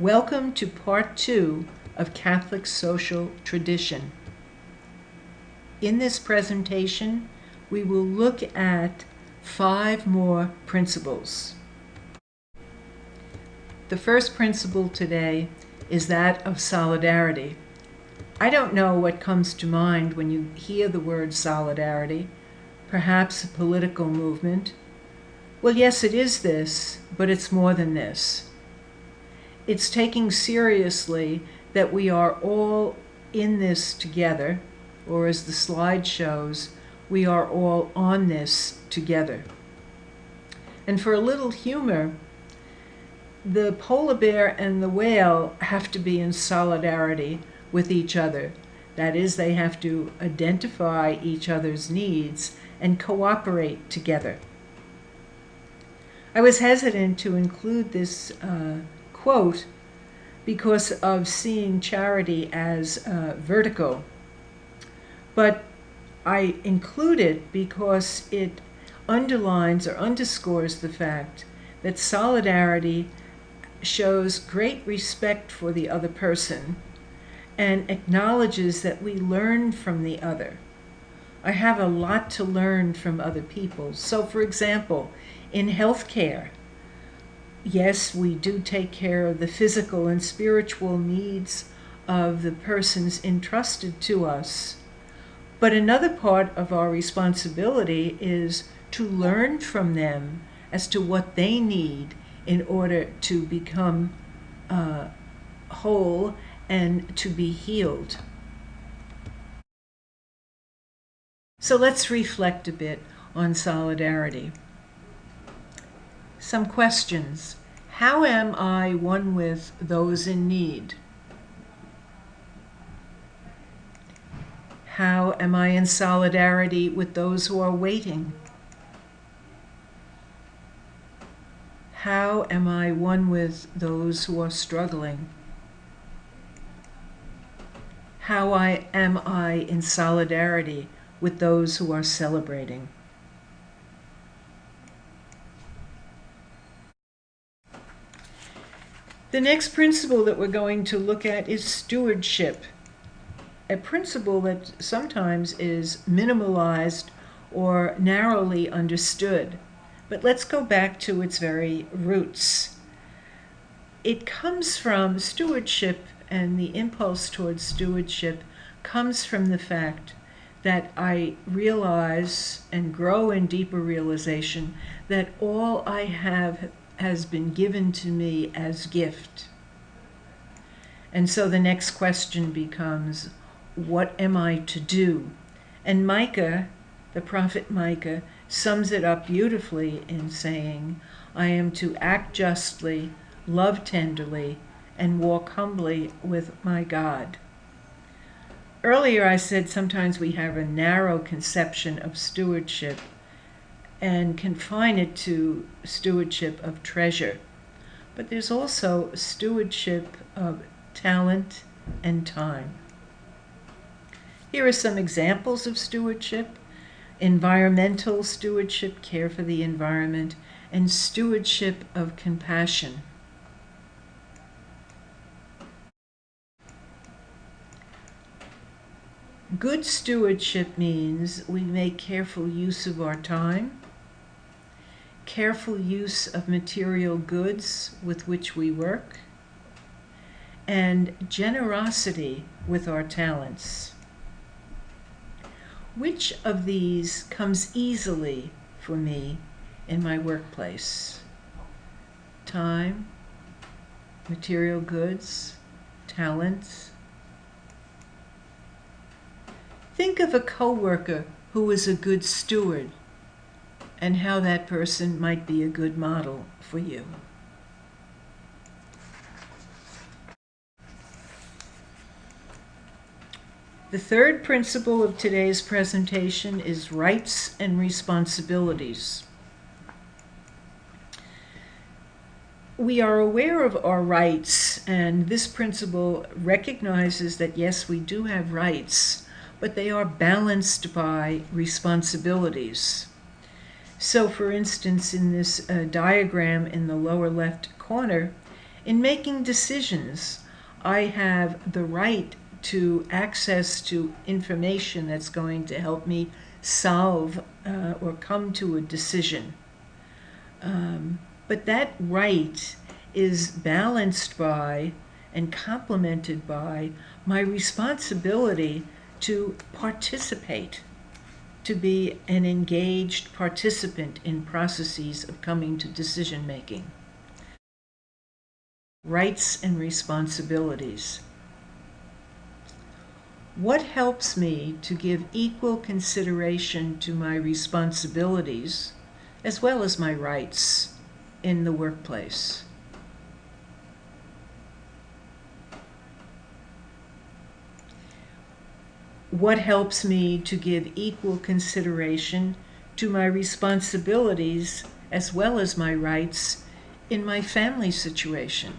Welcome to Part 2 of Catholic Social Tradition. In this presentation, we will look at 5 more principles. The first principle today is that of solidarity. I don't know what comes to mind when you hear the word solidarity. Perhaps a political movement. Well, yes, it is this, but it's more than this. It's taking seriously that we are all in this together, or as the slide shows, we are all on this together. And for a little humor, the polar bear and the whale have to be in solidarity with each other. That is, they have to identify each other's needs and cooperate together. I was hesitant to include this quote because of seeing charity as vertical, but I include it because it underlines or underscores the fact that solidarity shows great respect for the other person and acknowledges that we learn from the other. I have a lot to learn from other people. So, for example, in healthcare, yes, we do take care of the physical and spiritual needs of the persons entrusted to us. But another part of our responsibility is to learn from them as to what they need in order to become whole and to be healed. So let's reflect a bit on solidarity. Some questions. How am I one with those in need? How am I in solidarity with those who are waiting? How am I one with those who are struggling? How am I in solidarity with those who are celebrating? The next principle that we're going to look at is stewardship, a principle that sometimes is minimalized or narrowly understood. But let's go back to its very roots. It comes from stewardship, and the impulse towards stewardship comes from the fact that I realize and grow in deeper realization that all I have has been given to me as gift. And so the next question becomes, what am I to do? And Micah, the prophet Micah, sums it up beautifully in saying, I am to act justly, love tenderly, and walk humbly with my God. Earlier I said sometimes we have a narrow conception of stewardship and confine it to stewardship of treasure. But there's also stewardship of talent and time. Here are some examples of stewardship: environmental stewardship, care for the environment, and stewardship of compassion. Good stewardship means we make careful use of our time, careful use of material goods with which we work, and generosity with our talents. Which of these comes easily for me in my workplace? Time, material goods, talents. Think of a coworker who is a good steward and how that person might be a good model for you. The third principle of today's presentation is rights and responsibilities. We are aware of our rights, and this principle recognizes that yes, we do have rights, but they are balanced by responsibilities. So, for instance, in this diagram in the lower left corner, In making decisions, I have the right to access to information that's going to help me solve or come to a decision. But that right is balanced by and complemented by my responsibility to participate, to be an engaged participant in processes of coming to decision making. Rights and responsibilities. What helps me to give equal consideration to my responsibilities as well as my rights in the workplace? What helps me to give equal consideration to my responsibilities as well as my rights in my family situation?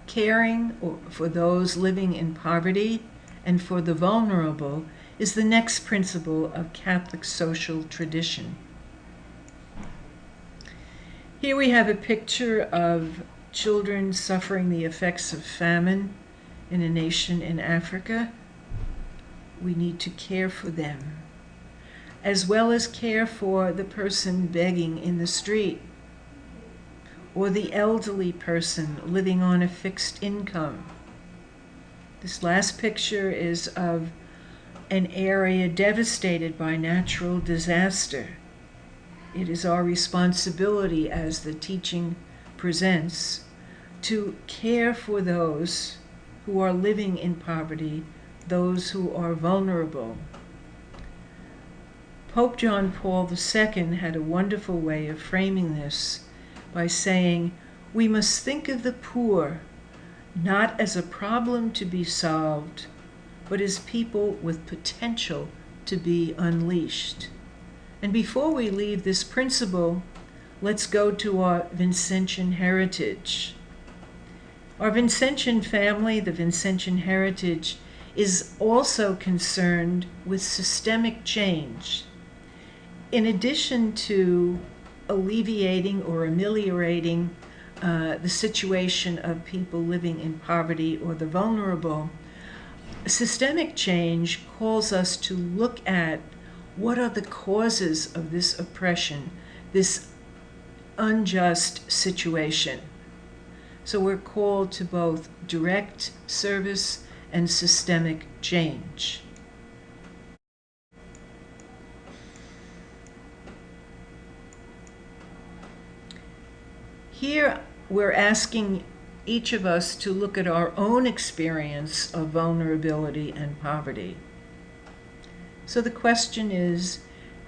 Caring for those living in poverty and for the vulnerable is the next principle of Catholic social tradition. Here we have a picture of children suffering the effects of famine in a nation in Africa. We need to care for them, as well as care for the person begging in the street, or the elderly person living on a fixed income. This last picture is of an area devastated by natural disaster. It is our responsibility, as the teaching presents, to care for those who are living in poverty, those who are vulnerable. Pope John Paul II had a wonderful way of framing this by saying, we must think of the poor not as a problem to be solved, but as people with potential to be unleashed. And before we leave this principle, let's go to our Vincentian heritage. Our Vincentian family, the Vincentian heritage, is also concerned with systemic change. In addition to alleviating or ameliorating the situation of people living in poverty or the vulnerable, systemic change calls us to look at what are the causes of this oppression, this unjust situation. So we're called to both direct service and systemic change. Here we're asking each of us to look at our own experience of vulnerability and poverty. So the question is,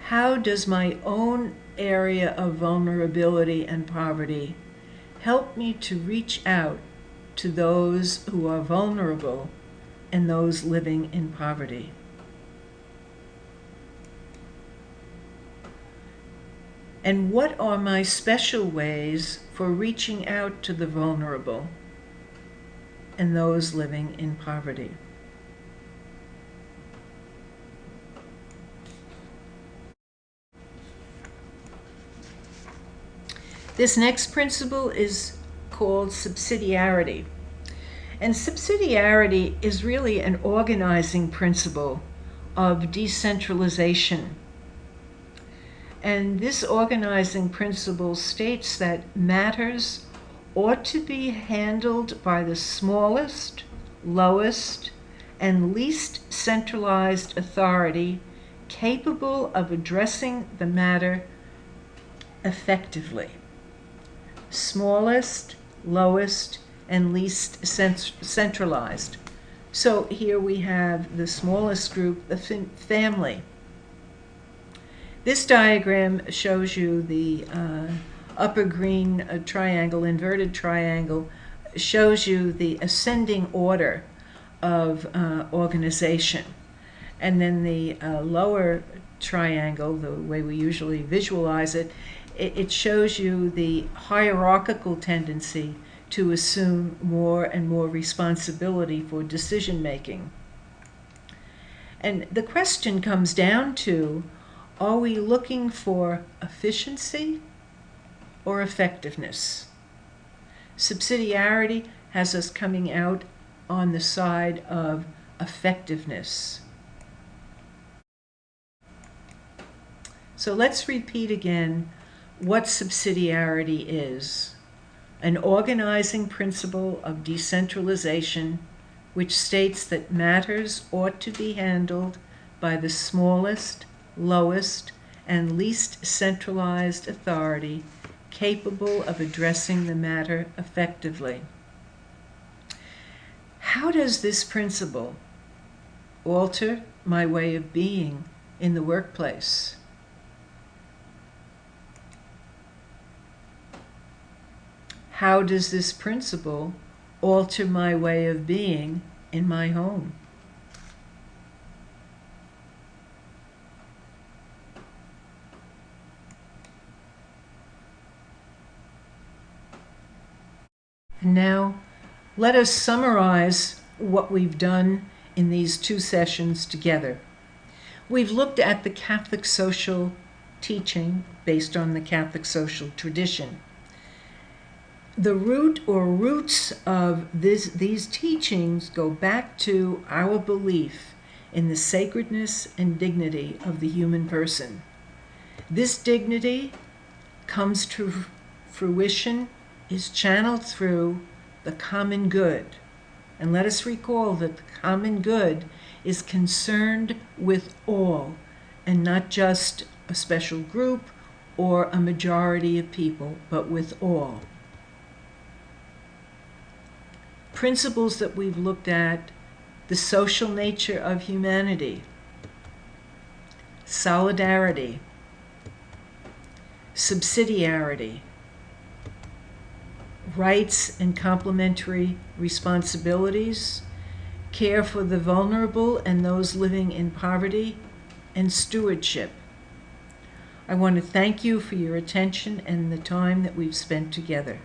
how does my own area of vulnerability and poverty help me to reach out to those who are vulnerable and those living in poverty? And what are my special ways for reaching out to the vulnerable and those living in poverty? This next principle is called subsidiarity. And subsidiarity is really an organizing principle of decentralization. And this organizing principle states that matters ought to be handled by the smallest, lowest, and least centralized authority capable of addressing the matter effectively. Smallest, lowest, and least centralized. So here we have the smallest group, the family. This diagram shows you the upper green triangle, inverted triangle, shows you the ascending order of organization. And then the lower triangle, the way we usually visualize it, it shows you the hierarchical tendency to assume more and more responsibility for decision making. And the question comes down to, are we looking for efficiency or effectiveness? Subsidiarity has us coming out on the side of effectiveness. So let's repeat again what subsidiarity is. An organizing principle of decentralization which states that matters ought to be handled by the smallest, lowest, and least centralized authority capable of addressing the matter effectively. How does this principle alter my way of being in the workplace? How does this principle alter my way of being in my home? And now, let us summarize what we've done in these 2 sessions together. We've looked at the Catholic social teaching based on the Catholic social tradition. The root or roots of these teachings go back to our belief in the sacredness and dignity of the human person. This dignity comes to fruition, is channeled through the common good. And let us recall that the common good is concerned with all and not just a special group or a majority of people, but with all. Principles that we've looked at: the social nature of humanity, solidarity, subsidiarity, rights and complementary responsibilities, care for the vulnerable and those living in poverty, and stewardship. I want to thank you for your attention and the time that we've spent together.